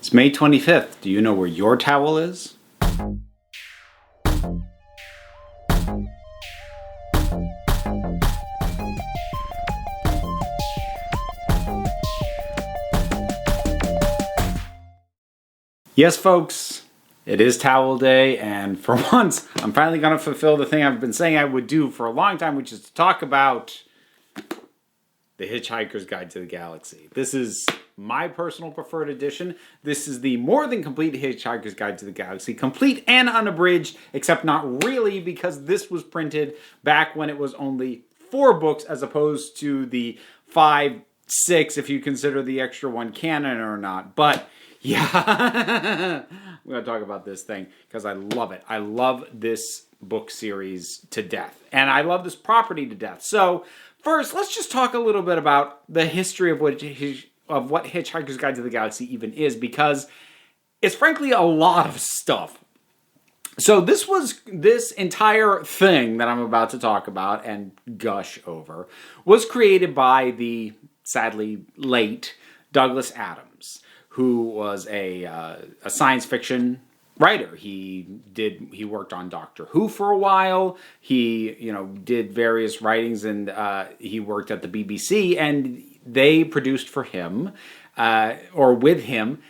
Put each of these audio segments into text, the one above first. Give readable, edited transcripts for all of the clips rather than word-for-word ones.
It's May 25th. Do you know where your towel is? Yes, folks, it is Towel Day, and for once, I'm finally going to fulfill the thing I've been saying I would do for a long time, which is to talk about The Hitchhiker's Guide to the Galaxy. This is my personal preferred edition. This is the more than complete Hitchhiker's Guide to the Galaxy, complete and unabridged, except not really, because this was printed back when it was only 4 books, as opposed to the 5, 6, if you consider the extra one canon or not. But yeah, I'm going to talk about this thing because I love it. I love this book series to death, and I love this property to death. So first, let's just talk a little bit about the history of what Hitchhiker's Guide to the Galaxy even is, because it's frankly a lot of stuff. So this entire thing that I'm about to talk about and gush over was created by the sadly late Douglas Adams, who was a science fiction writer. He worked on Doctor Who for a while. He did various writings, and he worked at the BBC, and they produced for him or with him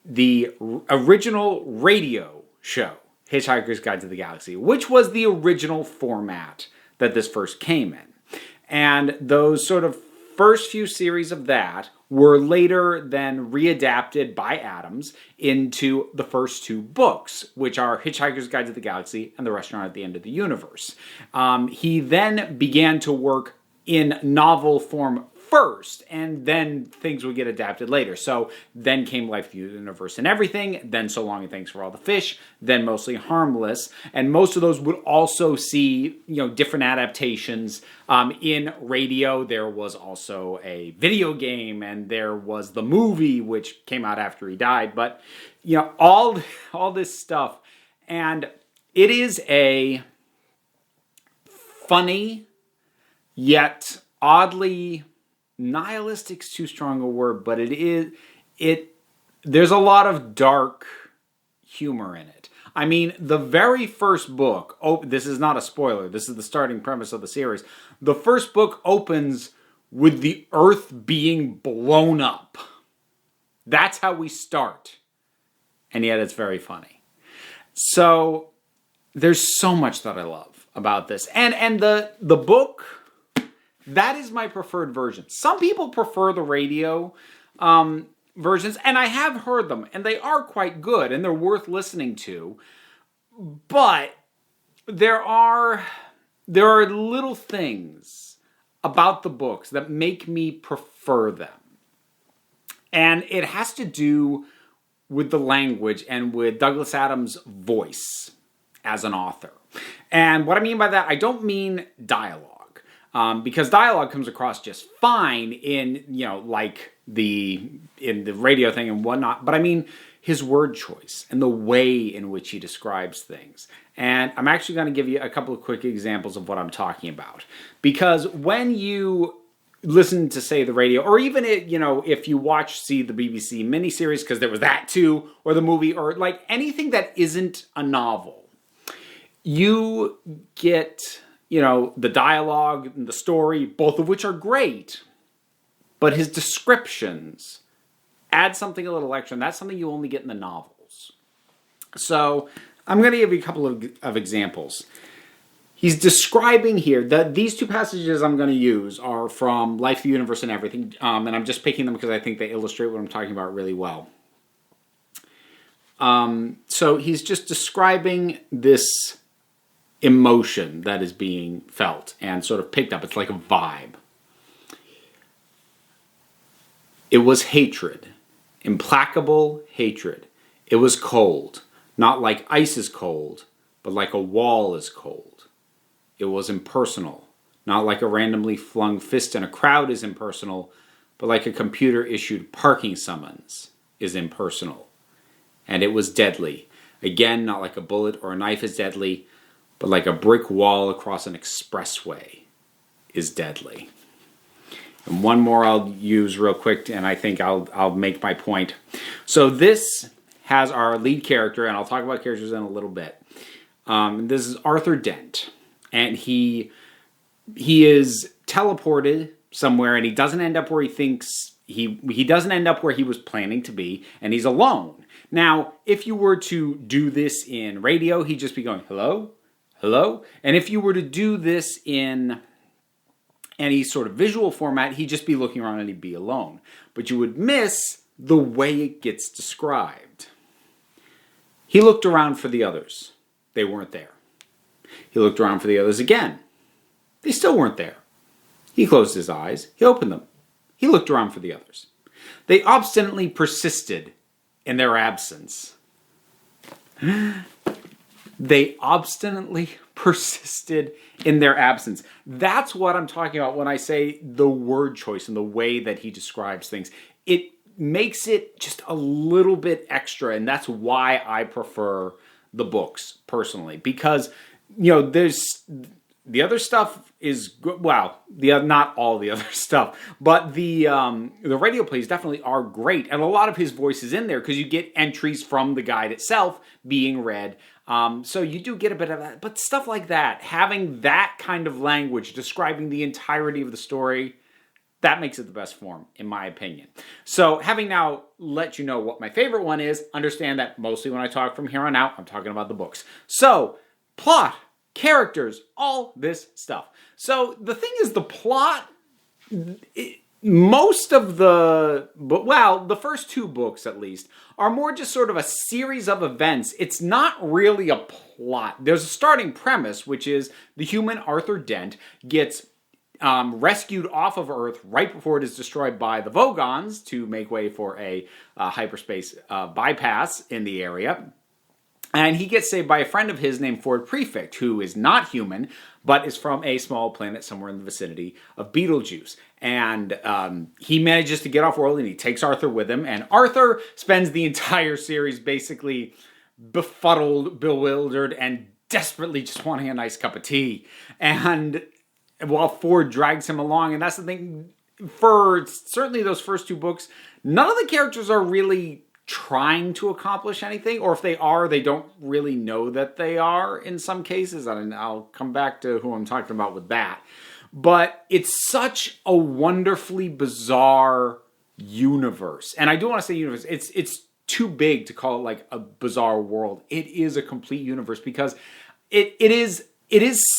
the original radio show, Hitchhiker's Guide to the Galaxy, which was the original format that this first came in. And those sort of first few series of that were later then readapted by Adams into the first 2 books, which are Hitchhiker's Guide to the Galaxy and The Restaurant at the End of the Universe. He then began to work in novel form first, and then things would get adapted later. So then came Life, the Universe, and Everything, then So Long and Thanks for All the Fish, then Mostly Harmless, and most of those would also see different adaptations. In radio, there was also a video game, and there was the movie, which came out after he died. But all this stuff, and it is a funny yet oddly nihilistic's too strong a word, but there's a lot of dark humor in it. I mean, the very first book, this is not a spoiler, this is the starting premise of the series. The first book opens with the Earth being blown up. That's how we start. And yet it's very funny. So there's so much that I love about this. And the book, that is my preferred version. Some people prefer the radio versions, and I have heard them, and they are quite good, and they're worth listening to. But there are little things about the books that make me prefer them. And it has to do with the language and with Douglas Adams' voice as an author. And what I mean by that, I don't mean dialogue. Because dialogue comes across just fine in the radio thing and whatnot, but I mean his word choice and the way in which he describes things. And I'm actually going to give you a couple of quick examples of what I'm talking about. Because when you listen to, say, the radio, or even if you see the BBC miniseries, because there was that too, or the movie, or like anything that isn't a novel, you get the dialogue and the story, both of which are great, but his descriptions add something a little extra, and that's something you only get in the novels. So I'm going to give you a couple of examples. He's describing here, these 2 passages I'm going to use are from Life, the Universe, and Everything, and I'm just picking them because I think they illustrate what I'm talking about really well. So he's just describing this emotion that is being felt and sort of picked up. It's like a vibe. It was hatred, implacable hatred. It was cold, not like ice is cold, but like a wall is cold. It was impersonal, not like a randomly flung fist in a crowd is impersonal, but like a computer-issued parking summons is impersonal. And it was deadly. Again, not like a bullet or a knife is deadly, but like a brick wall across an expressway is deadly. And one more I'll use real quick, and I think I'll make my point. So this has our lead character, and I'll talk about characters in a little bit. This is Arthur Dent, and he is teleported somewhere, and he doesn't end up where he thinks he doesn't end up where he was planning to be, and he's alone. Now, if you were to do this in radio, he'd just be going, hello, hello. And if you were to do this in any sort of visual format, he'd just be looking around and he'd be alone. But you would miss the way it gets described. He looked around for the others. They weren't there. He looked around for the others again. They still weren't there. He closed his eyes. He opened them. He looked around for the others. They obstinately persisted in their absence. They obstinately persisted in their absence. That's what I'm talking about when I say the word choice and the way that he describes things. It makes it just a little bit extra, and that's why I prefer the books personally. Because, there's the other stuff is good. Well, not all the other stuff, but the radio plays definitely are great, and a lot of his voice is in there because you get entries from the guide itself being read. So you do get a bit of that, but stuff like that, having that kind of language describing the entirety of the story, that makes it the best form, in my opinion. So having now let you know what my favorite one is, understand that mostly when I talk from here on out, I'm talking about the books. So, plot, characters, all this stuff. So the thing is, the plot, most of the first two books at least, are more just sort of a series of events. It's not really a plot. There's a starting premise, which is the human Arthur Dent gets rescued off of Earth right before it is destroyed by the Vogons to make way for a hyperspace bypass in the area. And he gets saved by a friend of his named Prefect, who is not human, but is from a small planet somewhere in the vicinity of Beetlejuice. And he manages to get off world, and he takes Arthur with him. And Arthur spends the entire series basically befuddled, bewildered, and desperately just wanting a nice cup of tea. And while Ford drags him along, and that's the thing, for certainly those first two books, none of the characters are really trying to accomplish anything, or if they are, they don't really know that they are in some cases, and I'll come back to who I'm talking about with that. But it's such a wonderfully bizarre universe, and I do want to say universe. It's too big to call it like a bizarre world. It is a complete universe because it is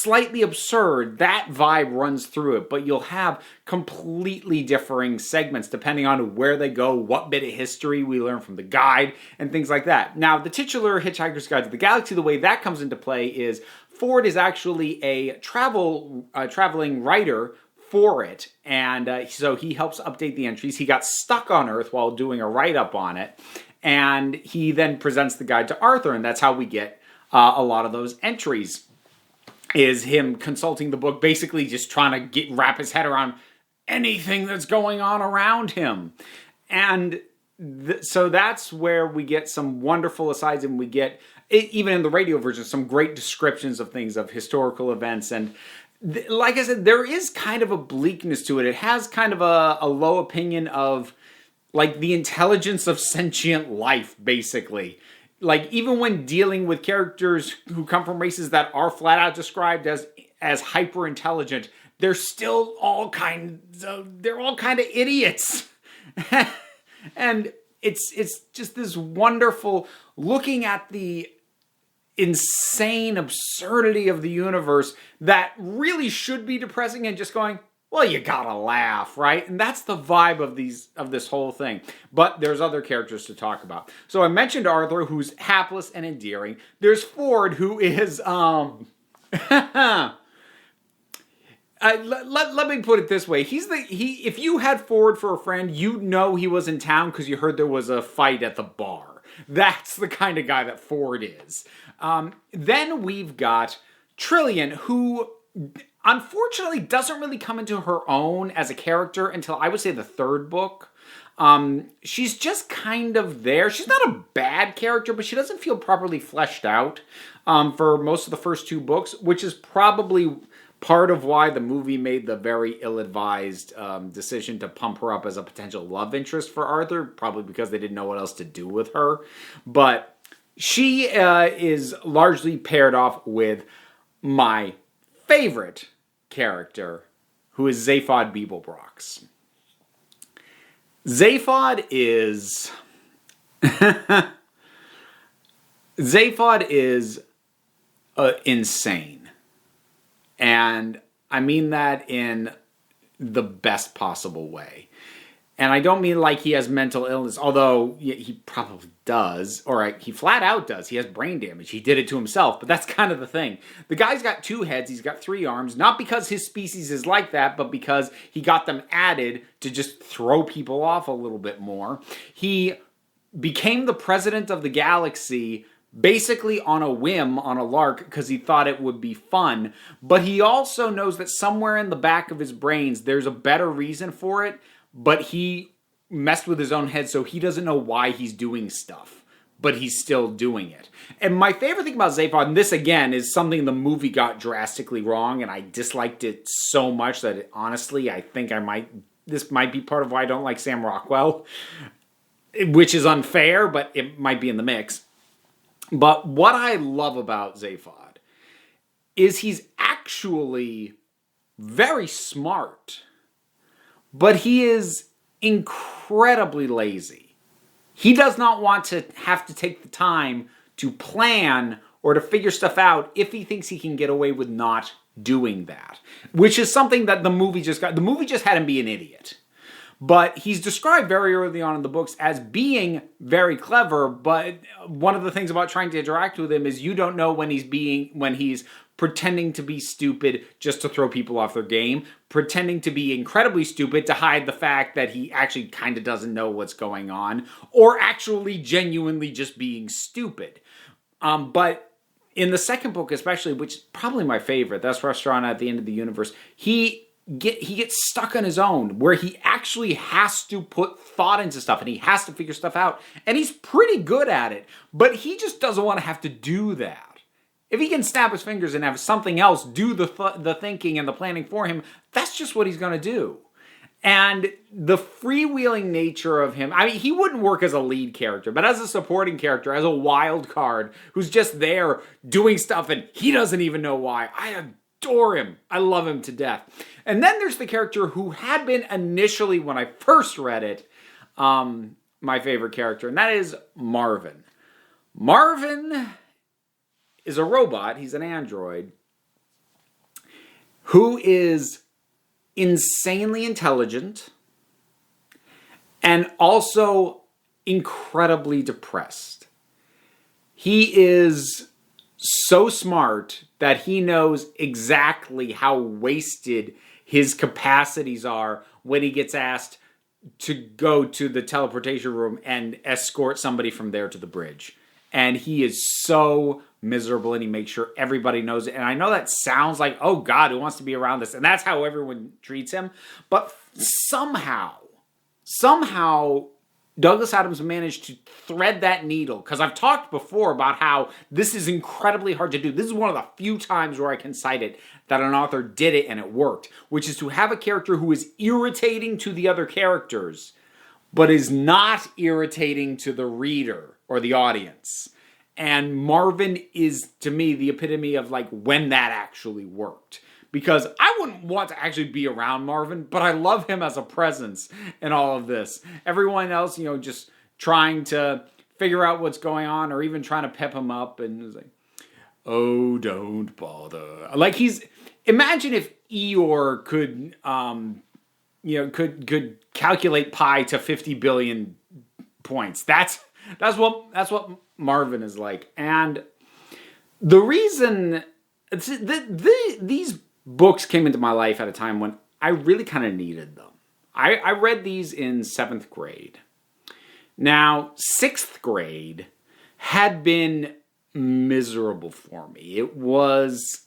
slightly absurd. That vibe runs through it, but you'll have completely differing segments depending on where they go, what bit of history we learn from the guide, and things like that. Now, the titular Hitchhiker's Guide to the Galaxy, the way that comes into play is Ford is actually a traveling writer for it, and so he helps update the entries. He got stuck on Earth while doing a write-up on it, and he then presents the guide to Arthur, and that's how we get a lot of those entries. Is him consulting the book, basically just trying to wrap his head around anything that's going on around him. And so that's where we get some wonderful asides, and we get, even in the radio version, some great descriptions of things, of historical events. And like I said, there is kind of a bleakness to it. It has kind of a low opinion of, like, the intelligence of sentient life, basically. Like, even when dealing with characters who come from races that are flat out described as hyper intelligent, they're still all kind of idiots. And it's just this wonderful looking at the insane absurdity of the universe that really should be depressing, and just going, well, you gotta laugh, right? And that's the vibe of this whole thing. But there's other characters to talk about. So I mentioned Arthur, who's hapless and endearing. There's Ford, who is let me put it this way. If you had Ford for a friend, you'd know he was in town because you heard there was a fight at the bar. That's the kind of guy that Ford is. Then we've got Trillian, who unfortunately doesn't really come into her own as a character until, I would say, the third book. She's just kind of there. She's not a bad character, but she doesn't feel properly fleshed out for most of the first two books, which is probably part of why the movie made the very ill-advised decision to pump her up as a potential love interest for Arthur, probably because they didn't know what else to do with her. But she is largely paired off with my favorite character, who is Zaphod Beeblebrox. Zaphod is... Zaphod is insane. And I mean that in the best possible way. And I don't mean like he has mental illness, although he probably does, or he flat out does. He has brain damage. He did it to himself, but that's kind of the thing. The guy's got 2 heads, he's got 3 arms, not because his species is like that, but because he got them added to just throw people off a little bit more. He became the president of the galaxy basically on a whim, on a lark, because he thought it would be fun, but he also knows that somewhere in the back of his brains there's a better reason for it, but he messed with his own head, so he doesn't know why he's doing stuff, but he's still doing it. And my favorite thing about Zaphod, and this again is something the movie got drastically wrong, and I disliked it so much that honestly I think this might be part of why I don't like Sam Rockwell, which is unfair, but it might be in the mix. But what I love about Zaphod is he's actually very smart, but he is incredibly lazy. He does not want to have to take the time to plan or to figure stuff out if he thinks he can get away with not doing that, which is something that the movie just got. The movie just had him be an idiot. But he's described very early on in the books as being very clever, but one of the things about trying to interact with him is you don't know when he's pretending to be stupid just to throw people off their game, pretending to be incredibly stupid to hide the fact that he actually kind of doesn't know what's going on, or actually genuinely just being stupid. But in the second book especially, which is probably my favorite, that's Restaurant at the End of the Universe, he gets stuck on his own, where he actually has to put thought into stuff and he has to figure stuff out, and he's pretty good at it, but he just doesn't want to have to do that. If he can snap his fingers and have something else do the thinking and the planning for him, that's just what he's going to do. And the freewheeling nature of him, I mean, he wouldn't work as a lead character, but as a supporting character, as a wild card who's just there doing stuff and he doesn't even know why, I adore him. I love him to death. And then there's the character who had been initially, when I first read it, my favorite character, and that is Marvin. Marvin is a robot. He's an android who is insanely intelligent and also incredibly depressed. He is so smart that he knows exactly how wasted his capacities are when he gets asked to go to the teleportation room and escort somebody from there to the bridge. And he is so miserable, and he makes sure everybody knows it. And I know that sounds like, oh God, who wants to be around this? And that's how everyone treats him. But somehow, Douglas Adams managed to thread that needle, because I've talked before about how this is incredibly hard to do. This is one of the few times where I can cite it that an author did it and it worked, which is to have a character who is irritating to the other characters, but is not irritating to the reader or the audience. And Marvin is, to me, the epitome of like when that actually worked. Because I wouldn't want to actually be around Marvin, but I love him as a presence in all of this. Everyone else, just trying to figure out what's going on, or even trying to pep him up, and it's like, oh, don't bother. Like imagine if Eeyore could, could calculate pi to 50 billion points. That's what Marvin is like. And the reason these books came into my life at a time when I really kind of needed them. I read these in 7th grade. Now, 6th grade had been miserable for me. It was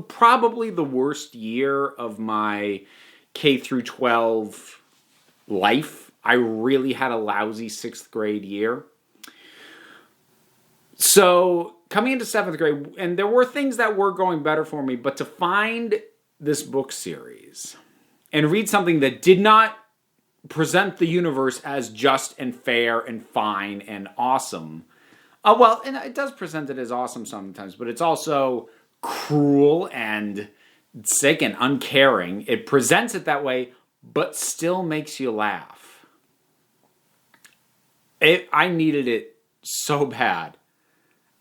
probably the worst year of my K through 12 life. I really had a lousy 6th grade year. So coming into 7th grade, and there were things that were going better for me, but to find this book series and read something that did not present the universe as just and fair and fine and awesome. Well, and it does present it as awesome sometimes, but it's also cruel and sick and uncaring. It presents it that way, but still makes you laugh. I needed it so bad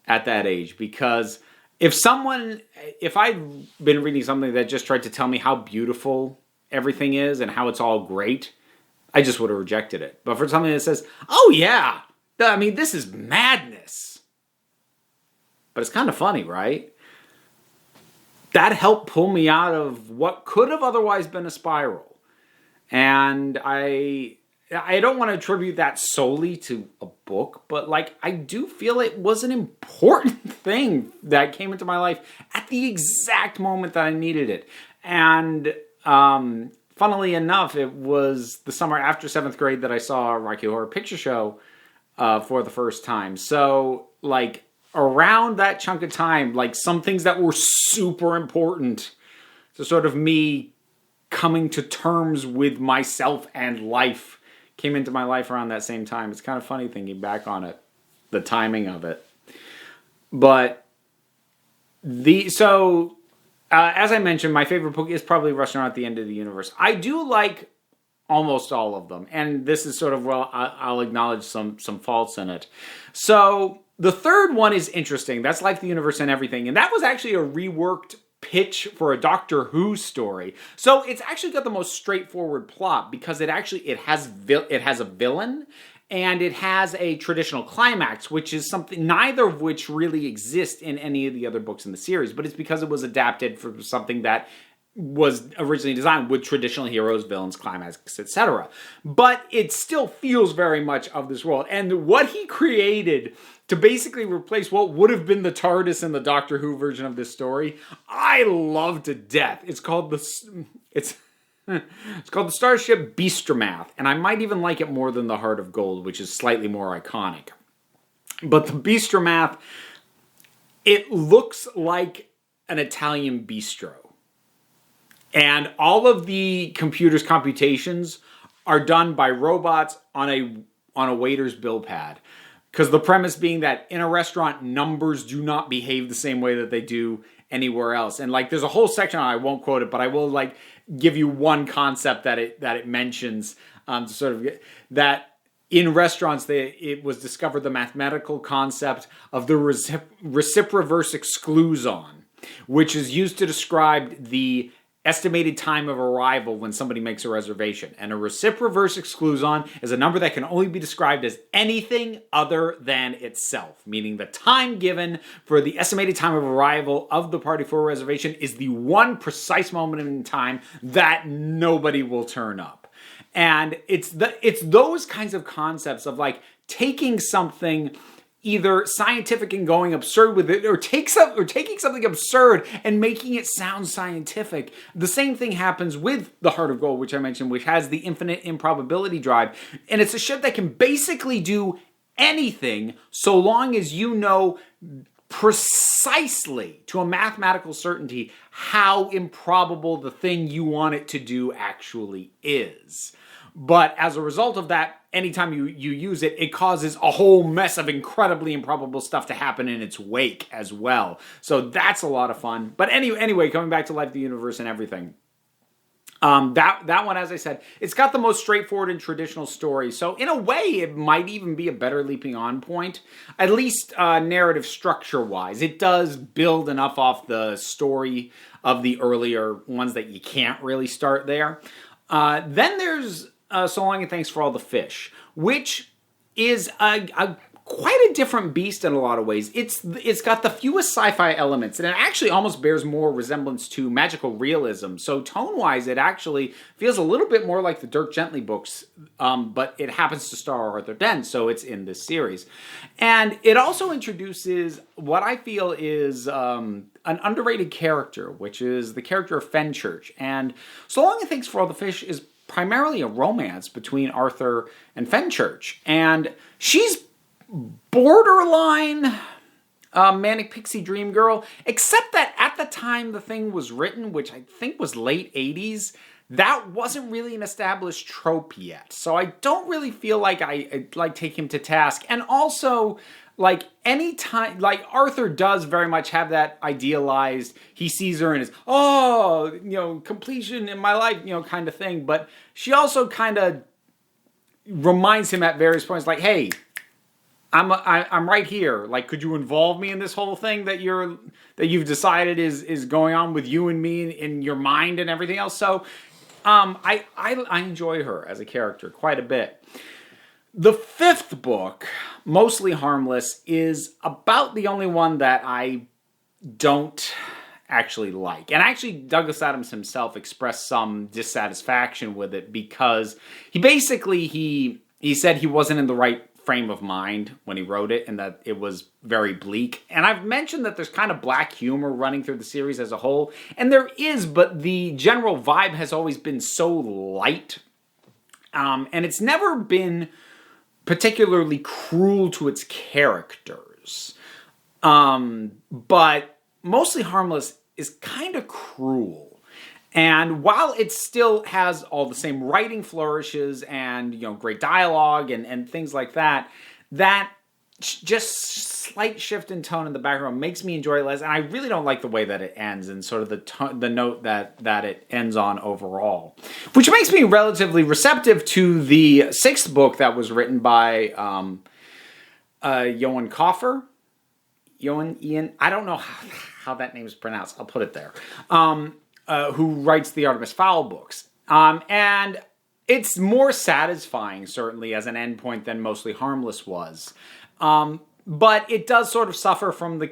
at that age, because if I'd been reading something that just tried to tell me how beautiful everything is and how it's all great, I just would have rejected it. But for something that says, oh yeah, I mean, this is madness, but it's kind of funny, right? That helped pull me out of what could have otherwise been a spiral. And I don't want to attribute that solely to a book, but like, I do feel it was an important thing that came into my life at the exact moment that I needed it. And funnily enough, it was the summer after 7th grade that I saw Rocky Horror Picture Show for the first time. So like around that chunk of time, like some things that were super important to sort of me coming to terms with myself and life came into my life around that same time. It's kind of funny thinking back on it, the timing of it. But as I mentioned, my favorite book is probably Restaurant at the End of the Universe. I do like almost all of them, and this is sort of, well, I'll acknowledge some faults in it. So the third one is interesting. That's Life, the Universe, and Everything, and that was actually a reworked pitch for a Doctor Who story. So it's actually got the most straightforward plot, because it has a villain and it has a traditional climax, which is something neither of which really exist in any of the other books in the series, but it's because it was adapted from something that was originally designed with traditional heroes, villains, climax, etc. But it still feels very much of this world. And what he created to basically replace what would have been the TARDIS in the Doctor Who version of this story, I love to death. It's called the Starship Beastermath, and I might even like it more than the Heart of Gold, which is slightly more iconic. But the Beastermath, it looks like an Italian bistro. And all of the computer's computations are done by robots on a waiter's bill pad. Because the premise being that in a restaurant, numbers do not behave the same way that they do anywhere else. And like, there's a whole section on it, I won't quote it, but I will like give you one concept that it mentions to sort of that in restaurants it was discovered the mathematical concept of the reciproverse exclusion, which is used to describe the estimated time of arrival when somebody makes a reservation. And a reciproverse exclusion is a number that can only be described as anything other than itself, meaning the time given for the estimated time of arrival of the party for a reservation is the one precise moment in time that nobody will turn up. And it's those kinds of concepts of like taking something either scientific and going absurd with it, or taking something absurd and making it sound scientific. The same thing happens with the Heart of Gold, which I mentioned, which has the infinite improbability drive. And it's a ship that can basically do anything so long as you know precisely, to a mathematical certainty, how improbable the thing you want it to do actually is. But as a result of that, anytime you use it, it causes a whole mess of incredibly improbable stuff to happen in its wake as well. So that's a lot of fun. But anyway, coming back to Life, the Universe, and Everything. That one, as I said, it's got the most straightforward and traditional story. So in a way, it might even be a better leaping on point, at least narrative structure-wise. It does build enough off the story of the earlier ones that you can't really start there. Then there's So Long and Thanks for All the Fish, which is quite a different beast in a lot of ways. It's got the fewest sci-fi elements, and it actually almost bears more resemblance to magical realism. So tone-wise, it actually feels a little bit more like the Dirk Gently books, but it happens to star Arthur Dent, so it's in this series. And it also introduces what I feel is an underrated character, which is the character of Fenchurch. And So Long and Thanks for All the Fish is primarily a romance between Arthur and Fenchurch. And she's borderline Manic Pixie Dream Girl, except that at the time the thing was written, which I think was late 80s, that wasn't really an established trope yet. So I don't really feel like I take him to task. And also, like, anytime, like, Arthur does very much have that idealized, he sees her and is, oh, completion in my life, kind of thing. But she also kind of reminds him at various points, like, hey, I'm right here. Like, could you involve me in this whole thing that you've decided is going on with you and me in your mind and everything else? So, I enjoy her as a character quite a bit. The fifth book, Mostly Harmless, is about the only one that I don't actually like. And actually, Douglas Adams himself expressed some dissatisfaction with it because he said he wasn't in the right frame of mind when he wrote it and that it was very bleak. And I've mentioned that there's kind of black humor running through the series as a whole. And there is, but the general vibe has always been so light. And it's never been particularly cruel to its characters. But Mostly Harmless is kind of cruel. And while it still has all the same writing flourishes and, great dialogue and things like that, that just slight shift in tone in the background makes me enjoy it less. And I really don't like the way that it ends and sort of the note that it ends on overall. Which makes me relatively receptive to the sixth book that was written by Johan Coffer. Ian, I don't know how that name is pronounced. I'll put it there. Who writes the Artemis Fowl books. And it's more satisfying, certainly, as an endpoint than Mostly Harmless was. But it does sort of suffer from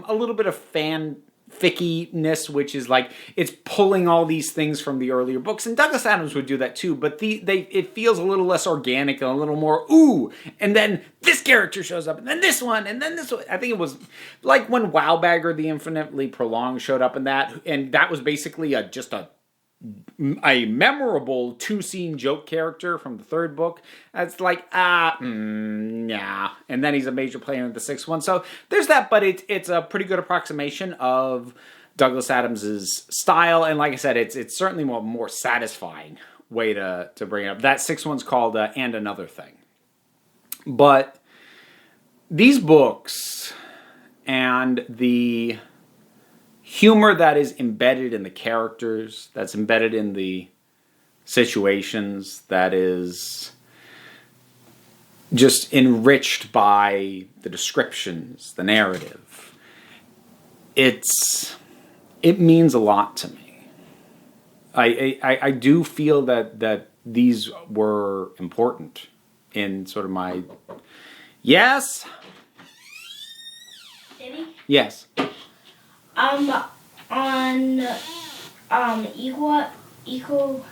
a little bit of fanfickiness, which is like, it's pulling all these things from the earlier books. And Douglas Adams would do that too, but it feels a little less organic and a little more, ooh, and then this character shows up, and then this one, and then this one. I think it was like when Wowbagger the Infinitely Prolonged showed up in that, and that was basically just a memorable two-scene joke character from the third book. It's like, nah. And then he's a major player in the sixth one. So there's that, but it's a pretty good approximation of Douglas Adams' style. And like I said, it's certainly a more satisfying way to bring it up. That sixth one's called And Another Thing. But these books and the humor that is embedded in the characters, that's embedded in the situations, that is just enriched by the descriptions, the narrative. It means a lot to me. I do feel that these were important in sort of my... Yes? Diddy? Yes. On eco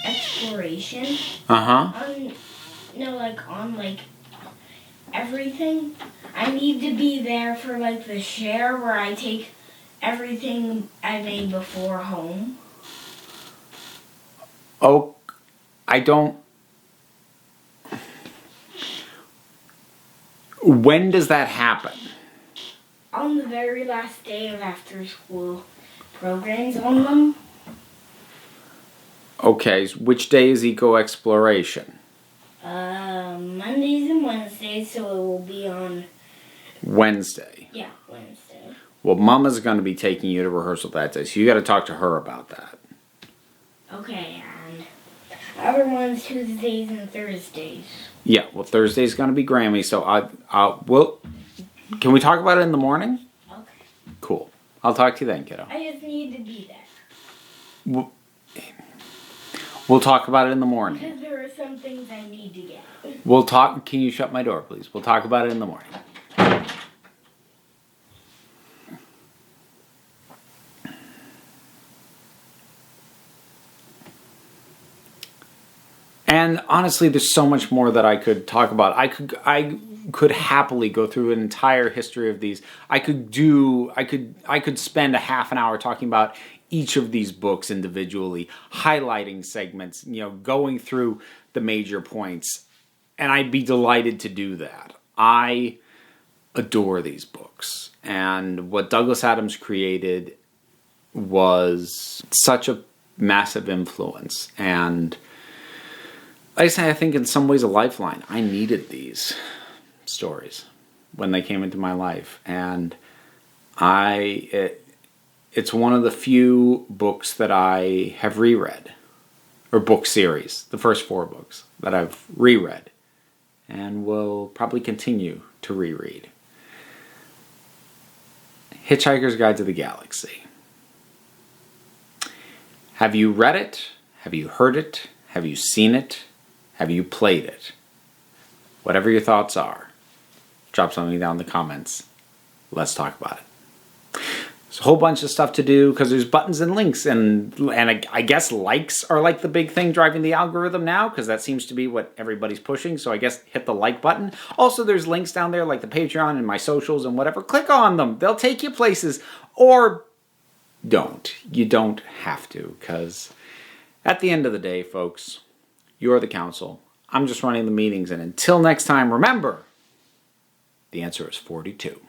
exploration. On everything. I need to be there for the share where I take everything I made before home. Oh, I don't. When does that happen? On the very last day of after school programs on them. Okay, which day is eco exploration? Mondays and Wednesdays, so it will be on Wednesday. Yeah, Wednesday. Well, Mama's going to be taking you to rehearsal that day, so you got to talk to her about that. Okay, and other ones Tuesdays and Thursdays. Yeah, well, Thursday's going to be Grammy, so we'll. Can we talk about it in the morning? Okay. Cool. I'll talk to you then, kiddo. I just need to be there. We'll talk about it in the morning. Because there are some things I need to get. We'll talk. Can you shut my door, please? We'll talk about it in the morning. And honestly, there's so much more that I could talk about. I could happily go through an entire history of these. I could spend a half an hour talking about each of these books individually, highlighting segments, going through the major points, and I'd be delighted to do that. I adore these books. And what Douglas Adams created was such a massive influence. And like I say, I think in some ways a lifeline. I needed these stories when they came into my life. And it's one of the few books that I have reread. Or book series. The first 4 books that I've reread. And will probably continue to reread. Hitchhiker's Guide to the Galaxy. Have you read it? Have you heard it? Have you seen it? Have you played it? Whatever your thoughts are, drop something down in the comments. Let's talk about it. There's a whole bunch of stuff to do because there's buttons and links, and I guess likes are like the big thing driving the algorithm now, because that seems to be what everybody's pushing. So I guess hit the like button. Also, there's links down there like the Patreon and my socials and whatever. Click on them. They'll take you places. Or don't. You don't have to, because at the end of the day, folks, you're the council. I'm just running the meetings, and until next time, remember, the answer is 42.